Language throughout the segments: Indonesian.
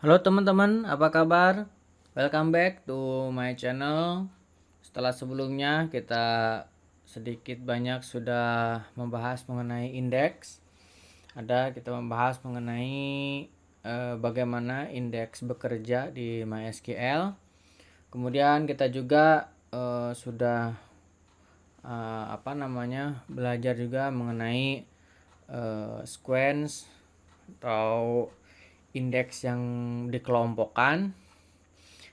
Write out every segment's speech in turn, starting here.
Halo teman-teman, apa kabar? Welcome back to my channel. Setelah sebelumnya kita sedikit banyak sudah membahas mengenai indeks. Kita membahas mengenai bagaimana indeks bekerja di MySQL. Kemudian kita juga sudah belajar juga mengenai sequence atau indeks yang dikelompokkan.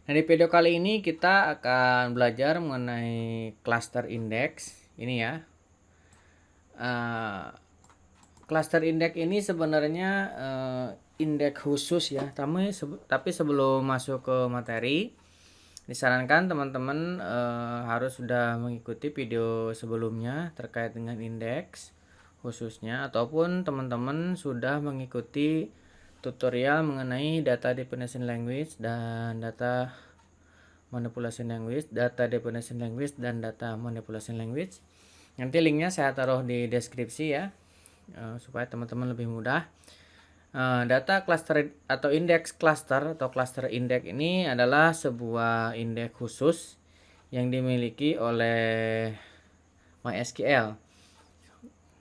Nah, di video kali ini kita akan belajar mengenai cluster index ini ya. Cluster index ini sebenarnya indeks khusus ya. Tapi sebelum masuk ke materi, disarankan teman-teman harus sudah mengikuti video sebelumnya terkait dengan indeks khususnya, ataupun teman-teman sudah mengikuti tutorial mengenai data definition language dan data manipulation language, data definition language dan data manipulation language. Nanti linknya saya taruh di deskripsi ya, supaya teman-teman lebih mudah. Data cluster atau indeks cluster atau cluster index ini adalah sebuah indeks khusus yang dimiliki oleh MySQL.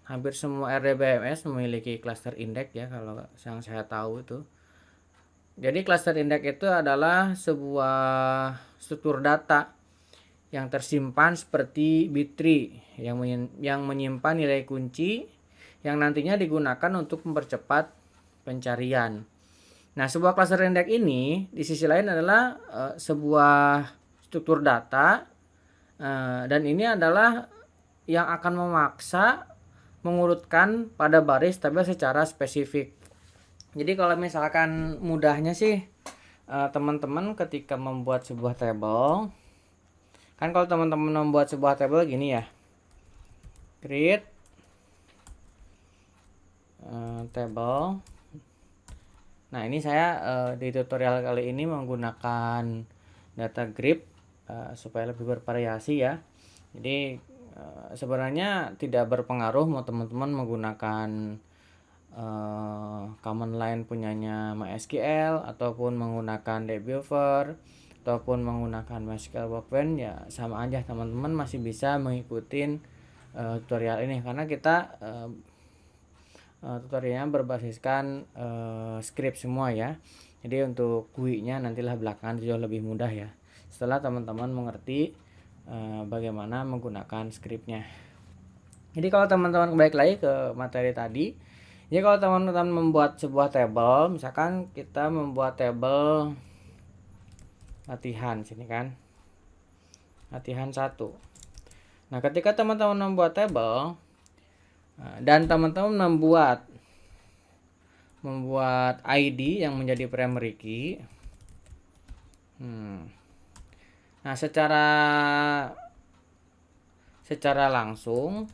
Hampir semua RDBMS memiliki cluster index ya, kalau yang saya tahu itu. Jadi cluster index itu adalah sebuah struktur data yang tersimpan seperti B-tree yang menyimpan nilai kunci yang nantinya digunakan untuk mempercepat pencarian. Nah, sebuah cluster index ini di sisi lain adalah sebuah struktur data dan ini adalah yang akan memaksa mengurutkan pada baris tabel secara spesifik. Jadi kalau misalkan mudahnya sih teman-teman ketika membuat sebuah tabel, kan kalau teman-teman membuat sebuah tabel gini ya, create table. Nah, ini saya di tutorial kali ini menggunakan data grid supaya lebih bervariasi ya. Jadi sebenarnya tidak berpengaruh mau teman-teman menggunakan command line punyanya MySQL ataupun menggunakan DBeaver ataupun menggunakan MySQL Workbench, ya sama aja teman-teman masih bisa mengikuti tutorial ini karena kita tutorialnya berbasiskan script semua ya. Jadi untuk GUI-nya nantilah belakangan jauh lebih mudah ya setelah teman-teman mengerti bagaimana menggunakan scriptnya. Jadi kalau teman-teman balik lagi ke materi tadi, jadi kalau teman-teman membuat sebuah tabel, misalkan kita membuat tabel latihan sini kan, latihan 1. Nah, ketika teman-teman membuat tabel dan teman-teman membuat ID yang menjadi primary key. Nah, secara langsung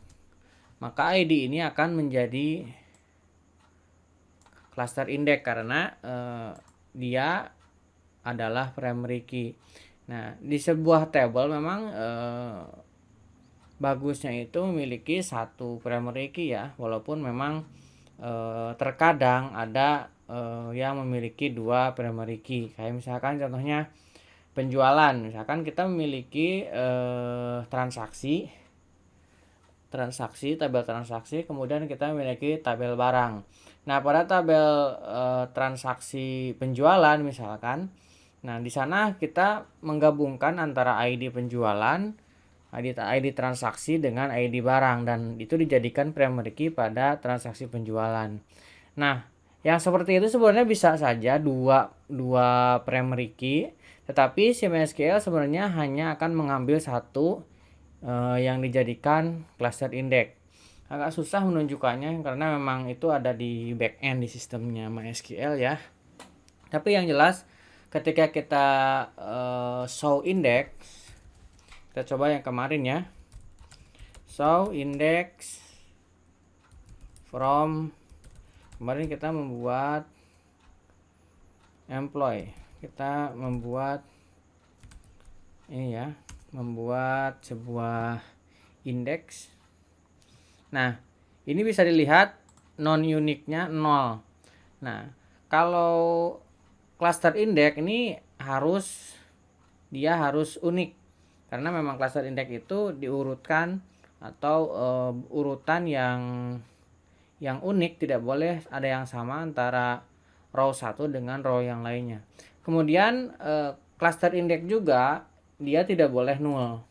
maka ID ini akan menjadi cluster index karena dia adalah primary key. Nah, di sebuah table memang bagusnya itu memiliki satu primary key ya, walaupun memang terkadang ada yang memiliki dua primary key. Kayak misalkan contohnya penjualan, misalkan kita memiliki tabel transaksi, kemudian kita memiliki tabel barang. Nah, pada tabel transaksi penjualan misalkan, nah di sana kita menggabungkan antara ID penjualan, ID transaksi dengan ID barang, dan itu dijadikan primary key pada transaksi penjualan. Nah, yang seperti itu sebenarnya bisa saja dua primary key, tetapi si MySQL sebenarnya hanya akan mengambil satu yang dijadikan cluster index. Agak susah menunjukkannya karena memang itu ada di backend di sistemnya MySQL ya. Tapi yang jelas ketika kita show index, kita coba yang kemarin ya, show index from, kemarin kita membuat employee, kita membuat ini ya, membuat sebuah indeks. Nah, ini bisa dilihat non unique-nya 0. Nah, kalau cluster index ini dia harus unik, karena memang cluster index itu diurutkan atau urutan yang unik, tidak boleh ada yang sama antara row satu dengan row yang lainnya. Kemudian cluster index juga dia tidak boleh null.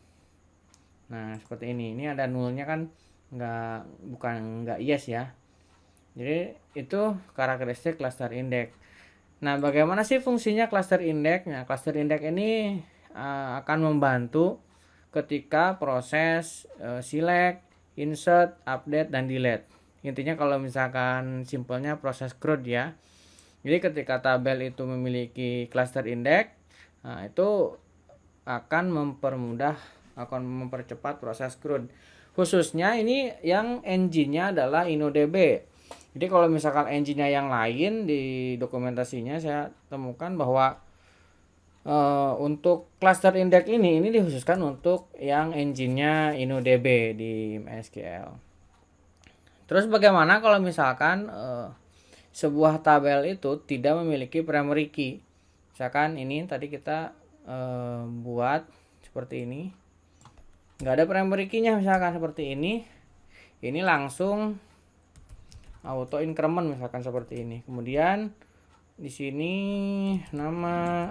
Nah seperti ini ada nullnya kan, bukan yes ya. Jadi itu karakteristik cluster index. Nah bagaimana sih fungsinya cluster index? Nah cluster index ini akan membantu ketika proses select, insert, update, dan delete. Intinya kalau misalkan simpelnya proses CRUD ya. Jadi ketika tabel itu memiliki cluster index, nah itu akan mempercepat proses CRUD. Khususnya ini yang engine-nya adalah InnoDB. Jadi kalau misalkan engine-nya yang lain, di dokumentasinya saya temukan bahwa untuk cluster index ini dikhususkan untuk yang engine-nya InnoDB di MySQL. Terus bagaimana kalau misalkan sebuah tabel itu tidak memiliki primary key? Misalkan ini tadi kita buat seperti ini, nggak ada primary key-nya, misalkan seperti ini langsung auto increment misalkan seperti ini. Kemudian di sini nama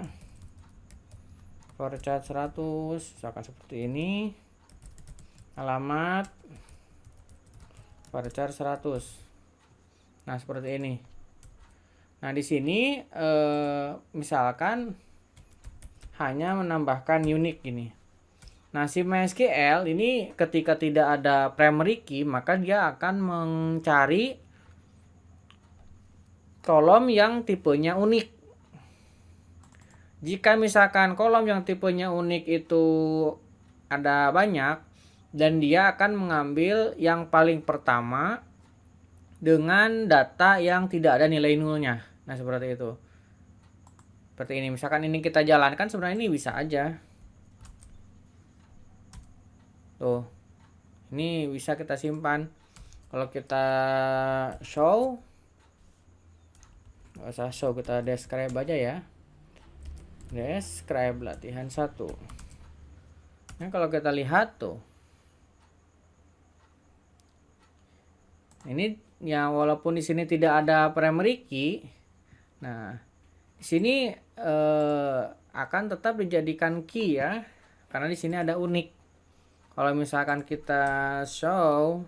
varchar 100 misalkan seperti ini, alamat varchar 100. Nah seperti ini. Nah di sini misalkan hanya menambahkan unique gini. Nah si MySQL ini ketika tidak ada primary key, maka dia akan mencari kolom yang tipenya unik. Jika misalkan kolom yang tipenya unik itu ada banyak, dan dia akan mengambil yang paling pertama dengan data yang tidak ada nilai nulnya. Nah seperti itu. Seperti ini, misalkan ini kita jalankan, sebenarnya ini bisa aja. Tuh, ini bisa kita simpan. Kalau kita show, nggak usah show, kita describe aja ya. Describe latihan 1. Nah kalau kita lihat tuh, ini ya walaupun di sini tidak ada primary key, nah di sini akan tetap dijadikan key ya, karena di sini ada unik. Kalau misalkan kita show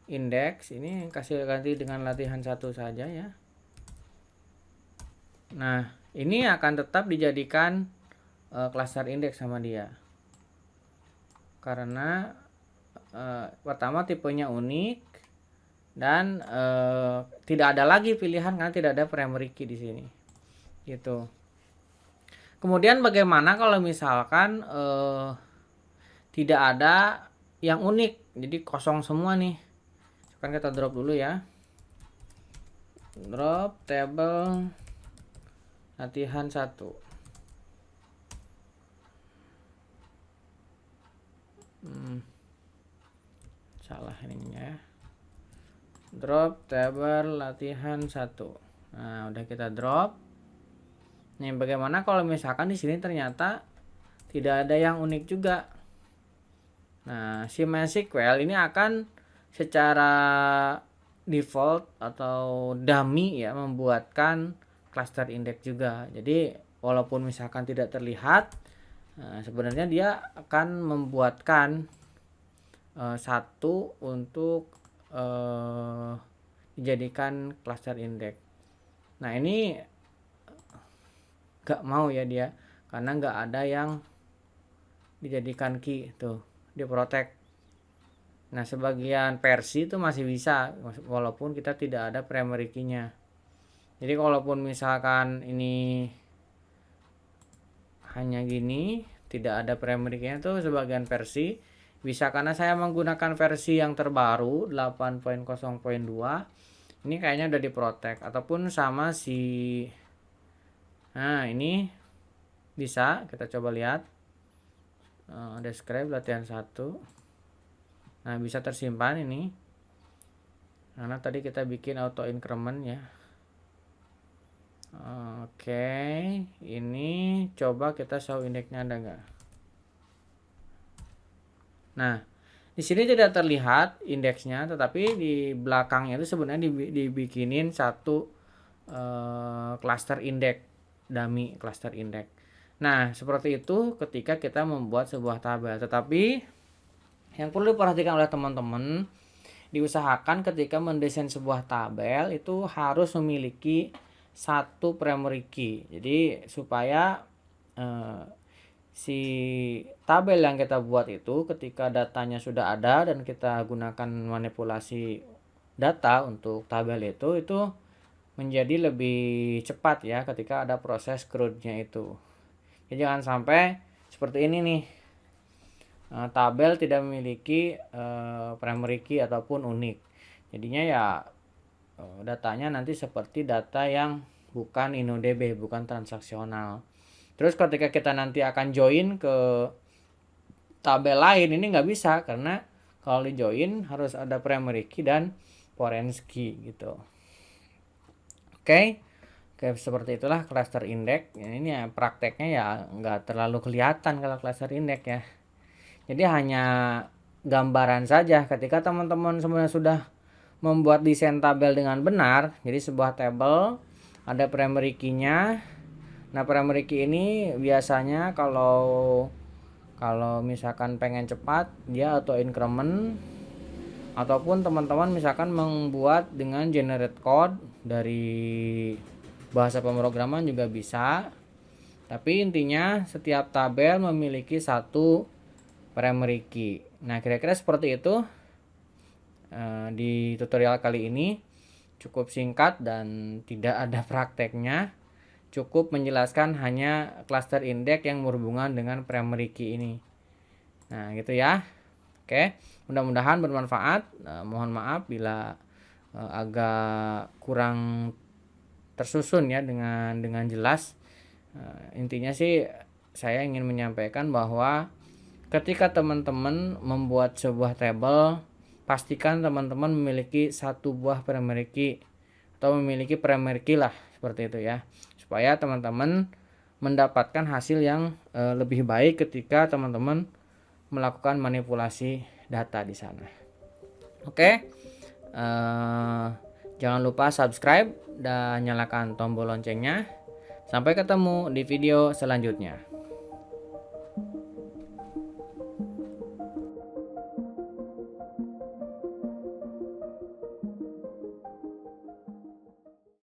index, ini kasih ganti dengan latihan 1 saja ya. Nah ini akan tetap dijadikan cluster index sama dia, karena pertama tipenya unik dan tidak ada lagi pilihan karena tidak ada primary key di sini gitu. Kemudian bagaimana kalau misalkan tidak ada yang unik, jadi kosong semua nih. Sekarang kita drop dulu ya, drop table latihan 1. Salah ininya ya, drop table latihan 1. Nah udah kita drop. Nih bagaimana kalau misalkan di sini ternyata tidak ada yang unik juga. Nah si MySQL ini akan secara default atau dummy ya membuatkan cluster index juga. Jadi walaupun misalkan tidak terlihat, sebenarnya dia akan membuatkan satu untuk dijadikan cluster index. Nah ini gak mau ya dia, karena gak ada yang dijadikan key tuh, di protect. Nah sebagian versi itu masih bisa walaupun kita tidak ada primary key-nya. Jadi kalaupun misalkan ini hanya gini, tidak ada primary key-nya tuh, sebagian versi bisa, karena saya menggunakan versi yang terbaru 8.0.2. Ini kayaknya udah diprotect, ataupun sama si, nah ini bisa kita coba lihat, describe latihan 1. Nah bisa tersimpan ini karena tadi kita bikin auto increment ya. Oke, ini coba kita show indeksnya ada nggak? Nah, di sini tidak terlihat indeksnya, tetapi di belakangnya itu sebenarnya dibikinin satu cluster indeks, dummy cluster indeks. Nah, seperti itu ketika kita membuat sebuah tabel. Tetapi yang perlu diperhatikan oleh teman-teman, diusahakan ketika mendesain sebuah tabel itu harus memiliki satu primary key. Jadi supaya si tabel yang kita buat itu ketika datanya sudah ada dan kita gunakan manipulasi data untuk tabel itu menjadi lebih cepat ya ketika ada proses CRUD-nya itu. Jadi jangan sampai seperti ini nih. Tabel tidak memiliki primary key ataupun unik. Jadinya ya datanya nanti seperti data yang bukan InnoDB, bukan transaksional. Terus ketika kita nanti akan join ke tabel lain ini nggak bisa, karena kalau di join harus ada primary key dan foreign key gitu. Oke, seperti itulah cluster index. Ini ya prakteknya ya nggak terlalu kelihatan kalau cluster index ya. Jadi hanya gambaran saja ketika teman-teman sebenarnya sudah membuat desain tabel dengan benar. Jadi sebuah tabel ada primary key-nya. Nah, primary key ini biasanya kalau misalkan pengen cepat dia auto increment, ataupun teman-teman misalkan membuat dengan generate code dari bahasa pemrograman juga bisa. Tapi intinya setiap tabel memiliki satu primary key. Nah, kira-kira seperti itu di tutorial kali ini. Cukup singkat dan tidak ada prakteknya. Cukup menjelaskan hanya cluster index yang berhubungan dengan primary key ini. Nah, gitu ya. Oke, mudah-mudahan bermanfaat. Mohon maaf bila agak kurang tersusun ya dengan jelas. Intinya sih saya ingin menyampaikan bahwa ketika teman-teman membuat sebuah tabel, pastikan teman-teman memiliki satu buah primary key atau memiliki primary key lah, seperti itu ya. Supaya teman-teman mendapatkan hasil yang lebih baik ketika teman-teman melakukan manipulasi data di sana. Oke. Jangan lupa subscribe dan nyalakan tombol loncengnya. Sampai ketemu di video selanjutnya.